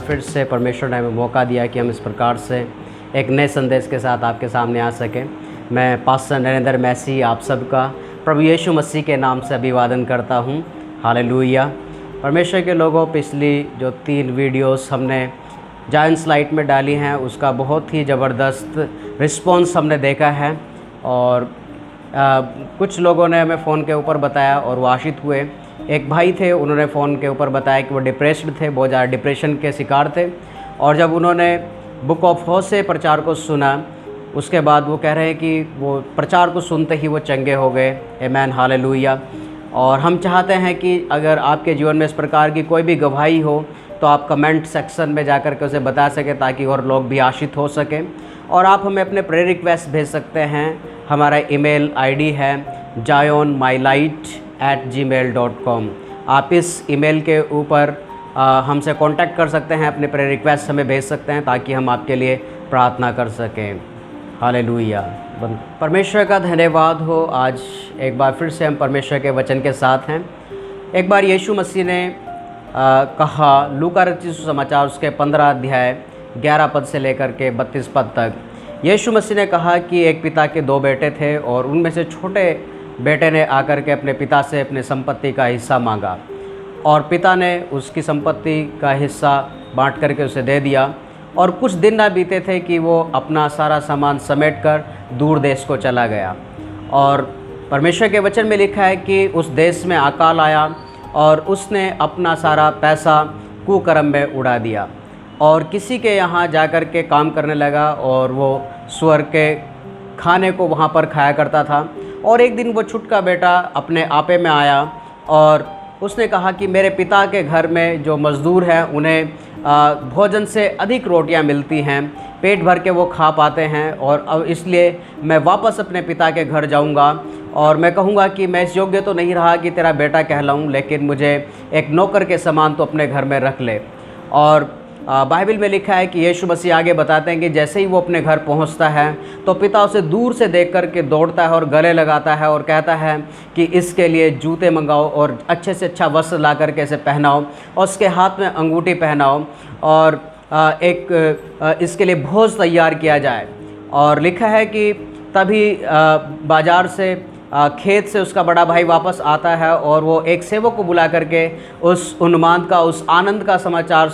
फिर से परमेश्वर ने हमें मौका दिया कि हम इस प्रकार से एक नए संदेश के साथ आपके सामने आ सकें। मैं पास्टर नरेंद्र मैसी आप सबका प्रभु यीशु मसीह के नाम से अभिवादन करता हूं। हालेलुया। परमेश्वर के लोगों, पिछली जो 3 वीडियोस हमने जायंट्स लाइट में डाली हैं उसका बहुत ही ज़बरदस्त रिस्पॉन्स हमने देखा है और कुछ लोगों ने हमें फ़ोन के ऊपर बताया और वो आशित हुए। एक भाई थे, उन्होंने फ़ोन के ऊपर बताया कि वो डिप्रेस्ड थे, बहुत ज़्यादा डिप्रेशन के शिकार थे। और जब उन्होंने बुक ऑफ होशे प्रचार को सुना, उसके बाद वो कह रहे हैं कि वो प्रचार को सुनते ही वो चंगे हो गए। आमीन, हालेलुया। और हम चाहते हैं कि अगर आपके जीवन में इस प्रकार की कोई भी गवाही हो तो आप कमेंट सेक्शन में जाकर के उसे बता सकें ताकि और लोग भी आशित हो सकें। और आप हमें अपने प्रेयर रिक्वेस्ट भेज सकते हैं। हमारा ईमेल आईडी है zionmylight@gmail.com। आप इस ईमेल के ऊपर हमसे कांटेक्ट कर सकते हैं, अपने प्रेयर रिक्वेस्ट हमें भेज सकते हैं ताकि हम आपके लिए प्रार्थना कर सकें। हालेलुया। परमेश्वर का धन्यवाद हो। आज एक बार फिर से हम परमेश्वर के वचन के साथ हैं। एक बार यीशु मसीह ने कहा, लूका रचित सुसमाचार उसके 15 अध्याय 11 पद से लेकर के 32 पद तक, यीशु मसीह ने कहा कि एक पिता के 2 बेटे थे और उनमें से छोटे बेटे ने आकर के अपने पिता से अपने संपत्ति का हिस्सा मांगा और पिता ने उसकी संपत्ति का हिस्सा बांट करके उसे दे दिया। और कुछ दिन ना बीते थे कि वो अपना सारा सामान समेटकर दूर देश को चला गया। और परमेश्वर के वचन में लिखा है कि उस देश में अकाल आया और उसने अपना सारा पैसा कुकर्म में उड़ा दिया और किसी के यहाँ जाकर के काम करने लगा और वो सुअर के खाने को वहाँ पर खाया करता था। और एक दिन वो छुटका बेटा अपने आपे में आया और उसने कहा कि मेरे पिता के घर में जो मज़दूर हैं उन्हें भोजन से अधिक रोटियां मिलती हैं, पेट भर के वो खा पाते हैं, और अब इसलिए मैं वापस अपने पिता के घर जाऊंगा और मैं कहूंगा कि मैं इस योग्य तो नहीं रहा कि तेरा बेटा कहलाऊं, लेकिन मुझे एक नौकर के समान तो अपने घर में रख ले। और बाइबल में लिखा है कि यीशु मसीह आगे बताते हैं कि जैसे ही वो अपने घर पहुंचता है तो पिता उसे दूर से देख कर के दौड़ता है और गले लगाता है और कहता है कि इसके लिए जूते मंगाओ और अच्छे से अच्छा वस्त्र ला करके इसे पहनाओ और उसके हाथ में अंगूठी पहनाओ और इसके लिए भोज तैयार किया जाए। और लिखा है कि तभी बाज़ार से खेत से उसका बड़ा भाई वापस आता है और वो एक सेवक को बुला करके उस उन्माद का, उस आनंद का समाचार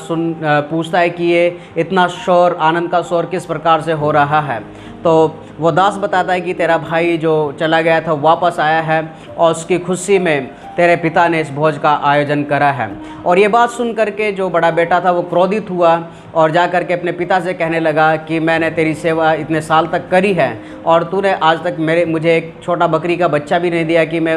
पूछता है कि ये इतना शोर, आनंद का शोर किस प्रकार से हो रहा है। तो वो दास बताता है कि तेरा भाई जो चला गया था वापस आया है और उसकी खुशी में तेरे पिता ने इस भोज का आयोजन करा है। और ये बात सुन करके जो बड़ा बेटा था वो क्रोधित हुआ और जा कर के अपने पिता से कहने लगा कि मैंने तेरी सेवा इतने साल तक करी है और तूने आज तक मुझे एक छोटा बकरी का बच्चा भी नहीं दिया कि मैं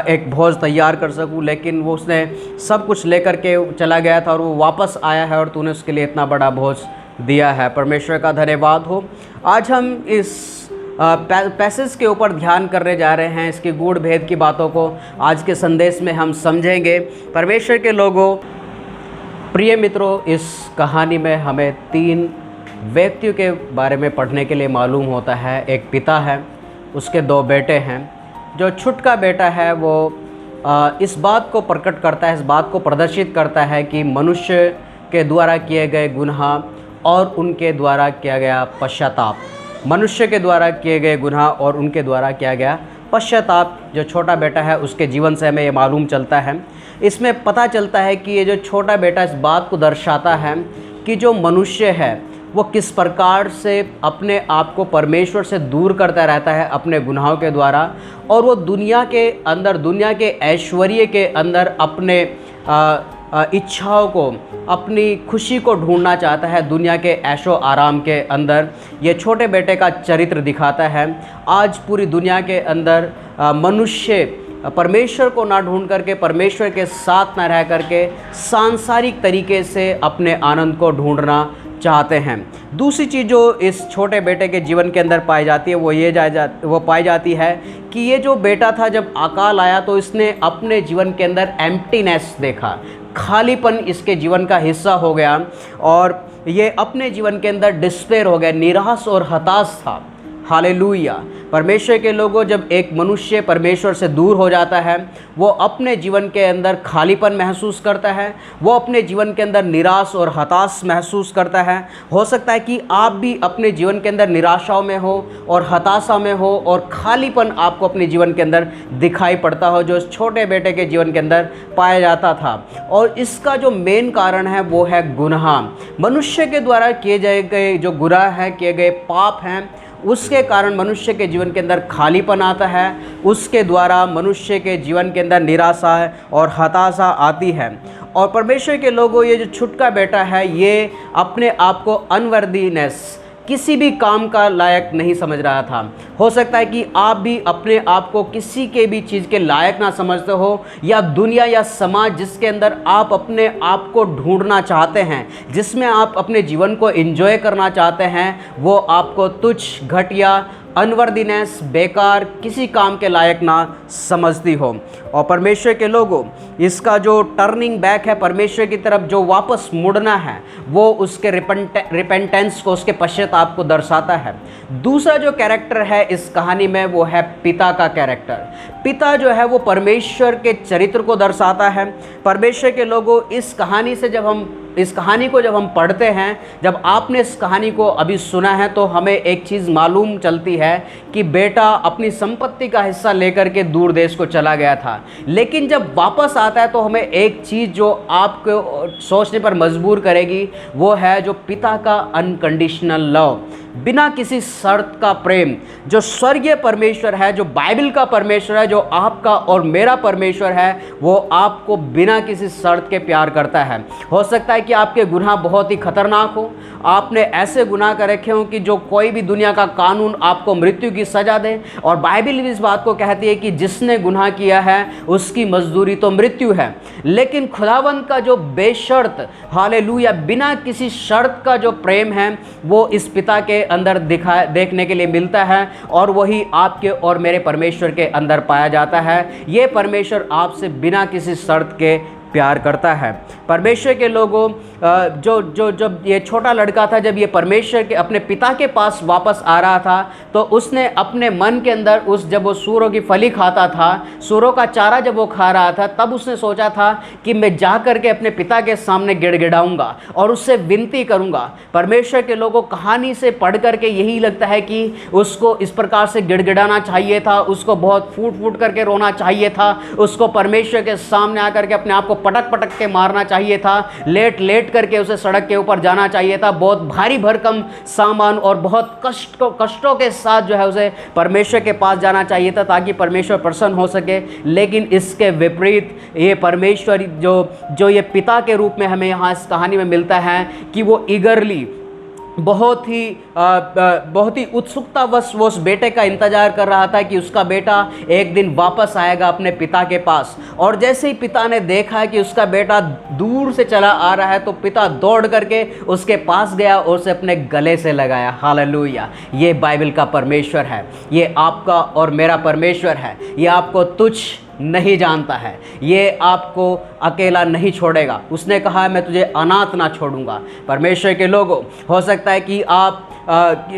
एक भोज तैयार कर सकूं। लेकिन वो उसने सब कुछ लेकर के चला गया था और वो वापस आया है और तूने उसके लिए इतना बड़ा भोज दिया है। परमेश्वर का धन्यवाद हो। आज हम इस पैसेज के ऊपर ध्यान करने जा रहे हैं। इसके गूढ़ भेद की बातों को आज के संदेश में हम समझेंगे। परमेश्वर के लोगों, प्रिय मित्रों, इस कहानी में हमें 3 व्यक्तियों के बारे में पढ़ने के लिए मालूम होता है। एक पिता है, उसके 2 बेटे हैं। जो छुटका बेटा है वो इस बात को प्रकट करता है, इस बात को प्रदर्शित करता है कि मनुष्य के द्वारा किए गए गुनाह और उनके द्वारा किया गया पश्चाताप, मनुष्य के द्वारा किए गए गुनाह और उनके द्वारा किया गया पश्चाताप जो छोटा बेटा है उसके जीवन से हमें ये मालूम चलता है। इसमें पता चलता है कि ये जो छोटा बेटा इस बात को दर्शाता है कि जो मनुष्य है वो किस प्रकार से अपने आप को परमेश्वर से दूर करता रहता है अपने गुनाहों के द्वारा, और वो दुनिया के अंदर, दुनिया के ऐश्वर्य के अंदर अपने इच्छाओं को, अपनी खुशी को ढूंढना चाहता है दुनिया के ऐशो आराम के अंदर। ये छोटे बेटे का चरित्र दिखाता है। आज पूरी दुनिया के अंदर मनुष्य परमेश्वर को ना ढूंढ करके, परमेश्वर के साथ ना रह करके सांसारिक तरीके से अपने आनंद को ढूंढना चाहते हैं। दूसरी चीज़ जो इस छोटे बेटे के जीवन के अंदर पाई जाती है वो पाई जाती है कि ये जो बेटा था, जब अकाल आया तो इसने अपने जीवन के अंदर एम्प्टीनेस देखा, खालीपन इसके जीवन का हिस्सा हो गया और ये अपने जीवन के अंदर डिस्पेयर हो गया, निराश और हताश था। हालेलुया। परमेश्वर के लोगों, जब एक मनुष्य परमेश्वर से दूर हो जाता है, वो अपने जीवन के अंदर खालीपन महसूस करता है, वो अपने जीवन के अंदर निराश और हताश महसूस करता है। हो सकता है कि आप भी अपने जीवन के अंदर निराशाओं में हो और हताशा में हो और खालीपन आपको अपने जीवन के अंदर दिखाई पड़ता हो, जो छोटे बेटे के जीवन के अंदर पाया जाता था। और इसका जो मेन कारण है वो है गुनाह। मनुष्य के द्वारा किए गए जो गुनाह है, किए गए पाप हैं, उसके कारण मनुष्य के जीवन के अंदर खालीपन आता है। उसके द्वारा मनुष्य के जीवन के अंदर निराशा और हताशा आती है। और परमेश्वर के लोगों, ये जो छुटका बेटा है, ये अपने आप को अनवर्दीनेस, किसी भी काम का लायक नहीं समझ रहा था। हो सकता है कि आप भी अपने आप को किसी के भी चीज़ के लायक ना समझते हो, या दुनिया या समाज जिसके अंदर आप अपने आप को ढूंढना चाहते हैं, जिसमें आप अपने जीवन को एंजॉय करना चाहते हैं, वो आपको तुच्छ, घटिया, अनवर्दीनेस, बेकार, किसी काम के लायक ना समझती हो। और परमेश्वर के लोगों, इसका जो टर्निंग बैक है, परमेश्वर की तरफ जो वापस मुड़ना है, वो उसके रिपेंटेंस को, उसके पश्चाताप को दर्शाता है। दूसरा जो कैरेक्टर है इस कहानी में, वो है पिता का कैरेक्टर। पिता जो है वो परमेश्वर के चरित्र को दर्शाता है। परमेश्वर के लोगों, इस कहानी को जब हम पढ़ते हैं, जब आपने इस कहानी को अभी सुना है, तो हमें एक चीज़ मालूम चलती है कि बेटा अपनी संपत्ति का हिस्सा लेकर के दूर देश को चला गया था। लेकिन जब वापस आता है तो हमें एक चीज़ जो आपको सोचने पर मजबूर करेगी, वो है जो पिता का अनकंडीशनल लव, बिना किसी शर्त का प्रेम। जो स्वर्गीय परमेश्वर है, जो बाइबल का परमेश्वर है, जो आपका और मेरा परमेश्वर है, वो आपको बिना किसी शर्त के प्यार करता है। हो सकता है कि आपके गुनाह बहुत ही खतरनाक हो, आपने ऐसे गुनाह कर रखे हो कि जो कोई भी दुनिया का कानून आपको मृत्यु की सज़ा दे, और बाइबल भी इस बात को कहती है कि जिसने गुनाह किया है उसकी मजदूरी तो मृत्यु है। लेकिन खुदावंद का जो बेशर्त, हालेलुया, बिना किसी शर्त का जो प्रेम है, वो इस पिता के अंदर देखने के लिए मिलता है, और वही आपके और मेरे परमेश्वर के अंदर पाया जाता है। ये परमेश्वर आपसे बिना किसी शर्त के प्यार करता है। परमेश्वर के लोगों, जब ये छोटा लड़का था, जब ये परमेश्वर के अपने पिता के पास वापस आ रहा था, तो उसने अपने मन के अंदर जब वो सूरों की फली खाता था, सूरों का चारा जब वो खा रहा था, तब उसने सोचा था कि मैं जा करके अपने पिता के सामने गिड़गिड़ाऊंगा और उससे विनती करूंगा। परमेश्वर के लोगों, कहानी से पढ़ करके यही लगता है कि उसको इस प्रकार से गिड़गिड़ाना चाहिए था, उसको बहुत फूट फूट करके रोना चाहिए था, उसको परमेश्वर के सामने आकर के अपने आप को पटक पटक के मारना चाहिए था, लेट लेट करके उसे सड़क के ऊपर जाना चाहिए था, बहुत भारी भरकम सामान और बहुत कष्टों के साथ जो है उसे परमेश्वर के पास जाना चाहिए था, ताकि परमेश्वर प्रसन्न हो सके। लेकिन इसके विपरीत ये परमेश्वर जो ये पिता के रूप में हमें यहाँ इस कहानी में मिलता है कि वो ईगरली, बहुत ही उत्सुकतावश वो उस बेटे का इंतजार कर रहा था कि उसका बेटा एक दिन वापस आएगा अपने पिता के पास। और जैसे ही पिता ने देखा कि उसका बेटा दूर से चला आ रहा है, तो पिता दौड़ करके उसके पास गया और उसे अपने गले से लगाया। हालेलुया! ये बाइबल का परमेश्वर है, ये आपका और मेरा परमेश्वर है। ये आपको तुच्छ नहीं जानता है, ये आपको अकेला नहीं छोड़ेगा। उसने कहा, मैं तुझे अनाथ ना छोड़ूंगा। परमेश्वर के लोगों, हो सकता है कि आप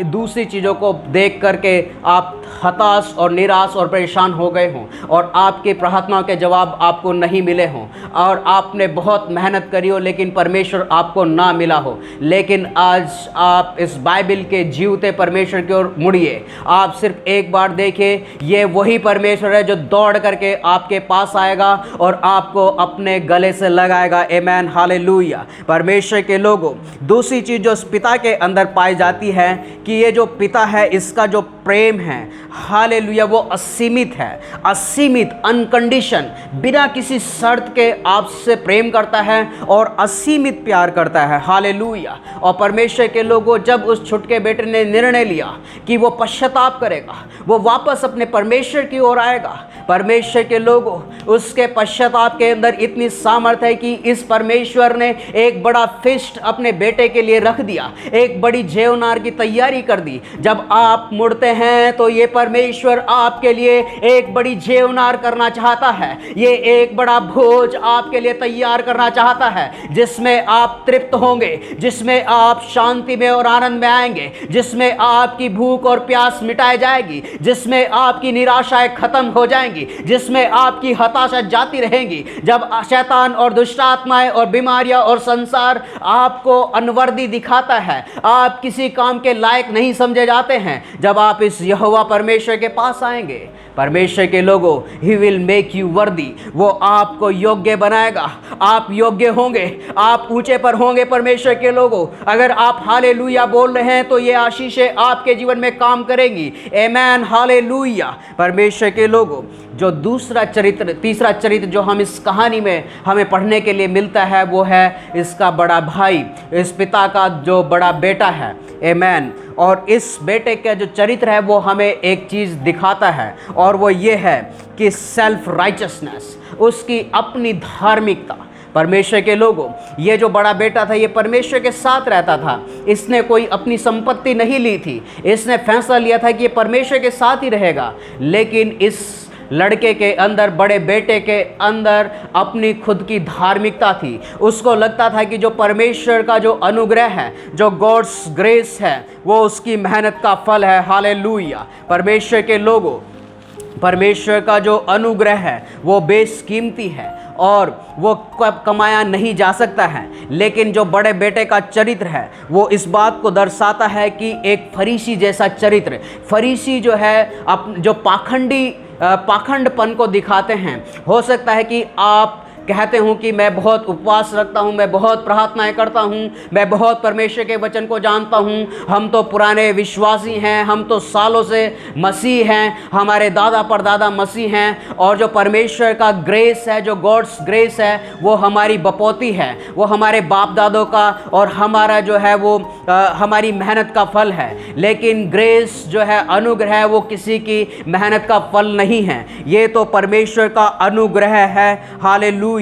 दूसरी चीज़ों को देख करके आप हताश और निराश और परेशान हो गए हों, और आपकी प्रार्थनाओं के जवाब आपको नहीं मिले हों, और आपने बहुत मेहनत करी हो लेकिन परमेश्वर आपको ना मिला हो। लेकिन आज आप इस बाइबल के जीवते परमेश्वर की ओर मुड़िए। आप सिर्फ एक बार देखिए, ये वही परमेश्वर है जो दौड़ करके आपके पास आएगा और आपको अपने गले से लगाएगा। आमेन, हालेलुया। परमेश्वर के लोगों, दूसरी चीज़ जो इस पिता के अंदर पाई जाती है कि ये जो पिता है, इसका जो प्रेम है, हालेलुया, वो असीमित है, असीमित, अनकंडीशन, बिना किसी शर्त के आपसे प्रेम करता है और असीमित प्यार करता है। हालेलुया। और परमेश्वर के लोगों, जब उस छुटके बेटे ने निर्णय लिया कि वो पश्चाताप करेगा, वो वापस अपने परमेश्वर की ओर आएगा, परमेश्वर के लोगों, उसके पश्चाताप के अंदर इतनी सामर्थ्य है कि इस परमेश्वर ने एक बड़ा फिस्ट अपने बेटे के लिए रख दिया, एक बड़ी जेवनार की तैयारी कर दी। जब आप मुड़ते हैं तो ये परमेश्वर आपके लिए एक बड़ी जेवनार करना चाहता है, ये एक बड़ा भोज आपके लिए तैयार करना चाहता है, जिसमें आप तृप्त होंगे, जिसमें आप शांति में और आनंद में आएंगे, जिसमें आपकी भूख और प्यास मिटाई जाएगी, जिसमें आपकी निराशाएं खत्म हो जाएंगी, जिसमें आपकी हताशा जाती रहेंगी। जब शैतान और दुष्ट आत्माएं और बीमारियां और संसार आपको अनवर्दी दिखाता है, आप किसी काम के लायक नहीं समझे जाते हैं, जब आप इस यहोवा परमेश्वर के पास आएंगे, परमेश्वर के लोगों, ही विल मेक यू वर्दी, वो आपको योग्य बनाएगा, आप योग्य होंगे, आप ऊंचे पर होंगे। परमेश्वर के लोगों, अगर आप हालेलुया बोल रहे हैं तो ये आशीषें आपके जीवन में काम करेंगी। आमेन, हालेलुया। परमेश्वर के लोगों, जो तीसरा चरित्र जो हम इस कहानी में हमें पढ़ने के लिए मिलता है, वो है इसका बड़ा भाई, इस पिता का जो बड़ा बेटा है। आमेन। और इस बेटे का जो चरित्र है वो हमें एक चीज़ दिखाता है, और वो ये है कि सेल्फ राइचसनेस, उसकी अपनी धार्मिकता। परमेश्वर के लोगों, ये जो बड़ा बेटा था ये परमेश्वर के साथ रहता था, इसने कोई अपनी संपत्ति नहीं ली थी, इसने फैसला लिया था कि ये परमेश्वर के साथ ही रहेगा। लेकिन इस लड़के के अंदर, बड़े बेटे के अंदर अपनी खुद की धार्मिकता थी। उसको लगता था कि जो परमेश्वर का जो अनुग्रह है, जो गॉड्स ग्रेस है, वो उसकी मेहनत का फल है। हालेलुया। परमेश्वर के लोगों, परमेश्वर का जो अनुग्रह है वो बेशकीमती है और वो कमाया नहीं जा सकता है। लेकिन जो बड़े बेटे का चरित्र है वो इस बात को दर्शाता है कि एक फरीसी जैसा चरित्र, फरीसी जो है जो पाखंडपन को दिखाते हैं। हो सकता है कि आप कहते हूँ कि मैं बहुत उपवास रखता हूँ, मैं बहुत प्रार्थनाएं करता हूँ, मैं बहुत परमेश्वर के वचन को जानता हूँ, हम तो पुराने विश्वासी हैं, हम तो सालों से मसीह हैं, हमारे दादा परदादा मसीह हैं, और जो परमेश्वर का ग्रेस है, जो गॉड्स ग्रेस है, वो हमारी बपौती है, वो हमारे बाप दादों का और हमारा जो है वो हमारी मेहनत का फल है। लेकिन ग्रेस जो है, अनुग्रह है, वो किसी की मेहनत का फल नहीं है, ये तो परमेश्वर का अनुग्रह है। हालेलुया।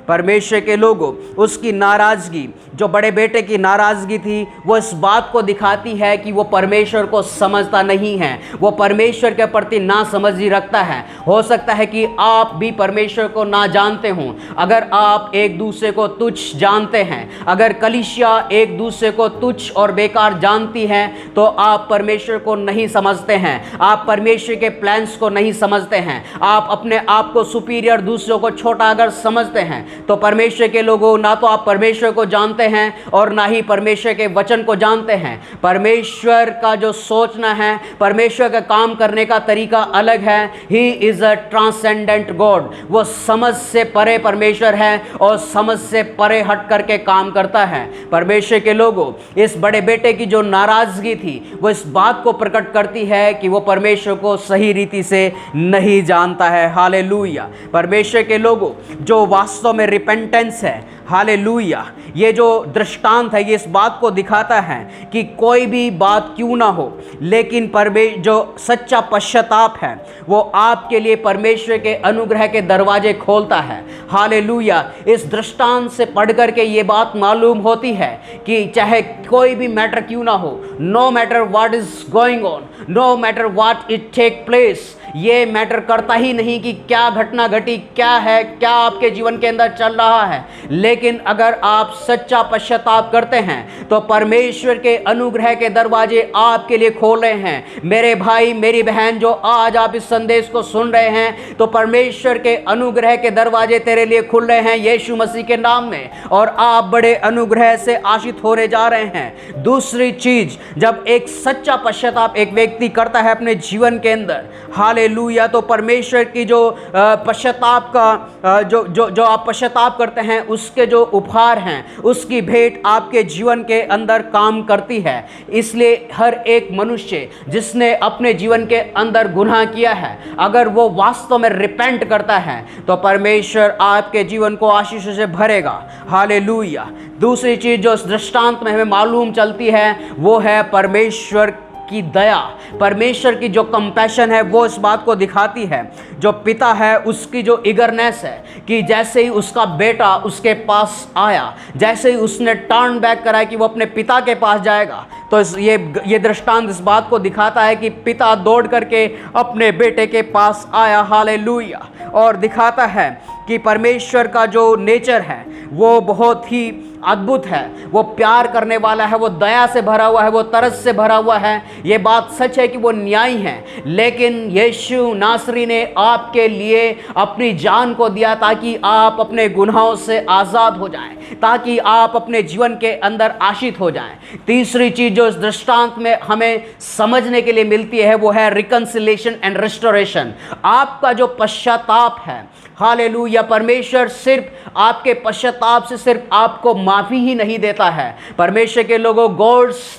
परमेश्वर के लोगों, उसकी नाराजगी, जो बड़े बेटे की नाराजगी थी, वो इस बात को दिखाती है कि वो परमेश्वर को समझता नहीं है, वो परमेश्वर के प्रति ना समझी रखता है। हो सकता है कि आप भी परमेश्वर को ना जानते हों। अगर आप एक दूसरे को तुच्छ जानते हैं, अगर कलीसिया एक दूसरे को तुच्छ और बेकार जानती है, तो आप परमेश्वर को नहीं समझते हैं, आप परमेश्वर के प्लान्स को नहीं समझते हैं, आप अपने आप को सुपीरियर, दूसरों को छोटा अगर समझते हैं, तो परमेश्वर के लोगों, ना तो आप परमेश्वर को जानते हैं और ना ही परमेश्वर के वचन को जानते हैं। परमेश्वर का जो सोचना है, परमेश्वर का काम करने का तरीका अलग है। He is a transcendent God, वो समझ से परे परमेश्वर है और समझ से परे हट करके काम करता है। परमेश्वर के लोगों, इस बड़े बेटे की जो नाराजगी थी वो इस बात को प्रकट करती है कि वो परमेश्वर को सही रीति से नहीं जानता है। हालेलुया। परमेश्वर के लोगों, जो वास्तव में रिपेंटेंस है, हालेलुया, ये जो दृष्टांत है, ये इस बात को दिखाता है कि कोई भी बात क्यों ना हो, लेकिन जो सच्चा पश्चाताप है वो आपके लिए परमेश्वर के अनुग्रह के दरवाजे खोलता है। हालेलुया। इस दृष्टांत से पढ़ करके ये बात मालूम होती है कि चाहे कोई भी मैटर क्यों ना हो, no matter what is going on, no matter what it take place, ये मैटर करता ही नहीं कि क्या घटना घटी, क्या है, क्या आपके जीवन के अंदर चल रहा है। लेकिन अगर आप सच्चा पश्चाताप करते हैं तो परमेश्वर के अनुग्रह के दरवाजे आपके लिए खोल रहे हैं। मेरे भाई, मेरी बहन, जो आज आप इस संदेश को सुन रहे हैं, तो परमेश्वर के अनुग्रह के दरवाजे तेरे लिए खुल रहे हैं यीशु मसीह के नाम में, और आप बड़े अनुग्रह से आशीष होने जा रहे हैं। दूसरी चीज, जब एक सच्चा पश्चाताप एक व्यक्ति करता है अपने जीवन के अंदर, हालेलुया, तो परमेश्वर की जो पश्चाताप का जो आप पश्चाताप करते हैं, उसके जो उपहार हैं, उसकी भेंट आपके जीवन के अंदर काम करती है। इसलिए हर एक मनुष्य जिसने अपने जीवन के अंदर गुनाह किया है, अगर वो वास्तव में रिपेंट करता है, तो परमेश्वर आपके जीवन को आशीषों से भरेगा। हालेलुया। दूसरी चीज जो इस दृष्टांत में हमें मालूम चलती है वो है परमेश्वर की दया, परमेश्वर की जो कंपैशन है वो इस बात को दिखाती है। जो पिता है उसकी जो ईगरनेस है कि जैसे ही उसका बेटा उसके पास आया, जैसे ही उसने टर्न बैक करा कि वो अपने पिता के पास जाएगा, तो ये दृष्टांत इस बात को दिखाता है कि पिता दौड़ करके अपने बेटे के पास आया। हालेलुया। और दिखाता है कि परमेश्वर का जो नेचर है वो बहुत ही अद्भुत है। वो प्यार करने वाला है, वो दया से भरा हुआ है, वो तरस से भरा हुआ है। ये बात सच है कि वो न्यायी है, लेकिन यीशु नासरी ने आपके लिए अपनी जान को दिया ताकि आप अपने गुनाहों से आज़ाद हो जाएं, ताकि आप अपने जीवन के अंदर आशीष हो जाएं। तीसरी चीज़ जो इस दृष्टांत में हमें समझने के लिए मिलती है वो है रिकंसिलेशन एंड रिस्टोरेशन। आपका जो पश्चाताप है, हालेलुया, परमेश्वर सिर्फ आपके पश्चाताप से सिर्फ आपको माफ़ी ही नहीं देता है। परमेश्वर के लोगों, God's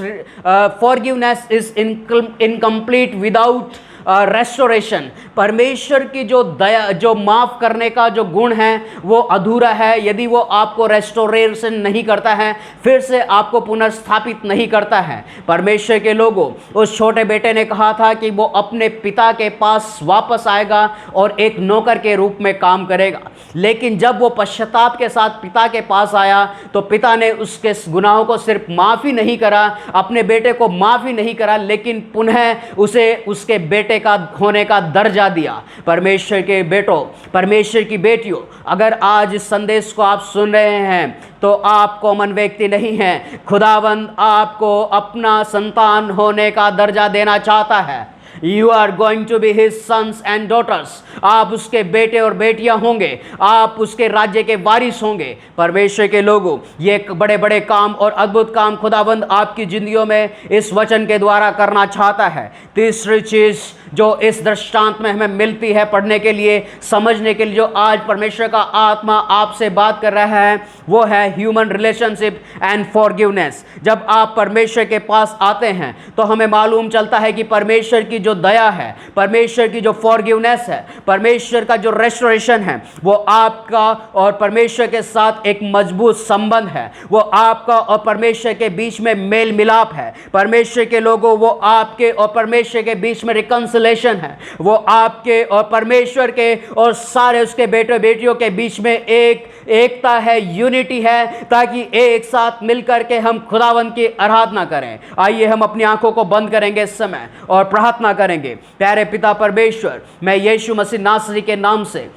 forgiveness is incomplete without restoration. परमेश्वर की जो दया, जो माफ़ करने का जो गुण है वो अधूरा है यदि वो आपको रेस्टोरेशन नहीं करता है, फिर से आपको पुनर्स्थापित नहीं करता है। परमेश्वर के लोगों, उस छोटे बेटे ने कहा था कि वो अपने पिता के पास वापस आएगा और एक नौकर के रूप में काम करेगा, लेकिन जब वो पश्चाताप के साथ पिता के पास आया तो पिता ने उसके गुनाहों को सिर्फ माफ़ी नहीं करा, अपने बेटे को माफ़ी नहीं करा, लेकिन पुनः उसे उसके बेटे का होने का दर्जा दिया। परमेश्वर के बेटों, परमेश्वर की बेटियों, अगर आज इस संदेश को आप सुन रहे हैं तो आप कॉमन व्यक्ति नहीं हैं। खुदावंद आपको अपना संतान होने का दर्जा देना चाहता है। You are going to be his sons and daughters. आप उसके बेटे और बेटियां होंगे, आप उसके राज्य के वारिस होंगे। परमेश्वर के लोगों, ये बड़े बड़े काम और अद्भुत काम खुदाबंद आपकी जिंदगियों में इस वचन के द्वारा करना चाहता है। तीसरी चीज़ जो इस दृष्टांत में हमें मिलती है पढ़ने के लिए, समझने के लिए, जो आज परमेश्वर का आत्मा आपसे बात कर रहा है, वो है ह्यूमन रिलेशनशिप एंड फॉरगिवनेस। जब आप परमेश्वर के पास आते हैं तो हमें मालूम चलता है कि परमेश्वर की जो दया है, परमेश्वर की जो फॉरगिवनेस है, परमेश्वर का जो रेस्टोरेशन है, वो आपका और परमेश्वर के साथ एक मजबूत संबंध है। वो आपका और परमेश्वर के बीच में मेल मिलाप है। परमेश्वर के लोगों, वो आपके और परमेश्वर के बीच में रिकंसिलेशन है। वो आपके और परमेश्वर के और सारे उसके बेटे बेटियों के बीच में एकता है, यूनिटी है, ताकि एक साथ मिलकर के हम खुदावंद की आराधना करें। आइए हम अपनी आंखों को बंद करेंगे इस समय और प्रार्थना करेंगे। प्यारे पिता परमेश्वर, मैं यीशु मसीह नासरी के नाम से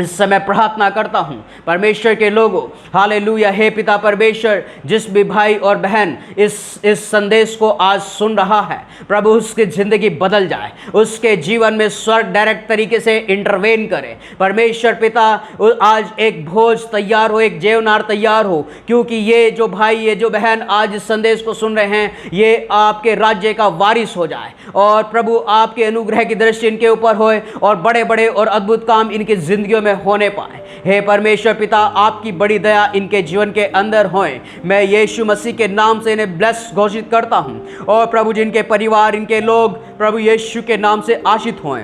इस समय प्रार्थना करता हूँ। परमेश्वर के लोगों, हालेलुया, हे पिता परमेश्वर, जिस भी भाई और बहन इस संदेश को आज सुन रहा है, प्रभु उसकी ज़िंदगी बदल जाए, उसके जीवन में स्वर्ग डायरेक्ट तरीके से इंटरवेन करे। परमेश्वर पिता, आज एक भोज तैयार हो, एक जेवनार तैयार हो, क्योंकि ये जो भाई, ये जो बहन आज इस संदेश को सुन रहे हैं, ये आपके राज्य का वारिस हो जाए और प्रभु आपके अनुग्रह की दृष्टि इनके ऊपर होए और बड़े बड़े और अद्भुत काम इनकी जिंदगियों में होने पाए। हे परमेश्वर पिता, आपकी बड़ी दया इनके जीवन के अंदर होए। मैं यीशु मसीह के नाम से इन्हें ब्लेस घोषित करता हूं और प्रभु जिनके परिवार, इनके लोग प्रभु यीशु के नाम से आशीष होएं।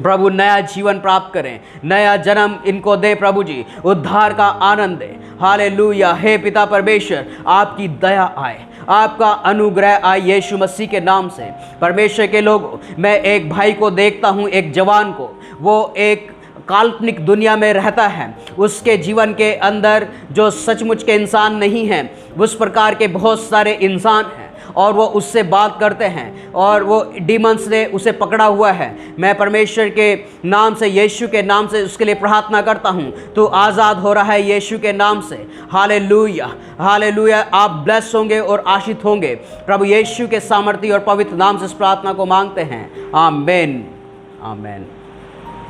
प्रभु नया जीवन प्राप्त करें, नया जन्म इनको दे प्रभु जी, उद्धार का आनंद दे। हालेलुया। हे पिता परमेश्वर, आपकी दया आए, आपका अनुग्रह आए यीशु मसीह के नाम से। परमेश्वर के लोगों, मैं एक भाई को देखता हूँ, एक जवान को, वो एक काल्पनिक दुनिया में रहता है। उसके जीवन के अंदर जो सचमुच के इंसान नहीं हैं, उस प्रकार के बहुत सारे इंसान हैं और वो उससे बात करते हैं और वो डीमंस ने उसे पकड़ा हुआ है। मैं परमेश्वर के नाम से, यीशु के नाम से उसके लिए प्रार्थना करता हूँ। तो आज़ाद हो रहा है यीशु के नाम से। Hallelujah, hallelujah. आप ब्लेस होंगे और आशीष होंगे। प्रभु यीशु के सामर्थ्य और पवित्र नाम से इस प्रार्थना को मांगते हैं। आमीन, आमीन।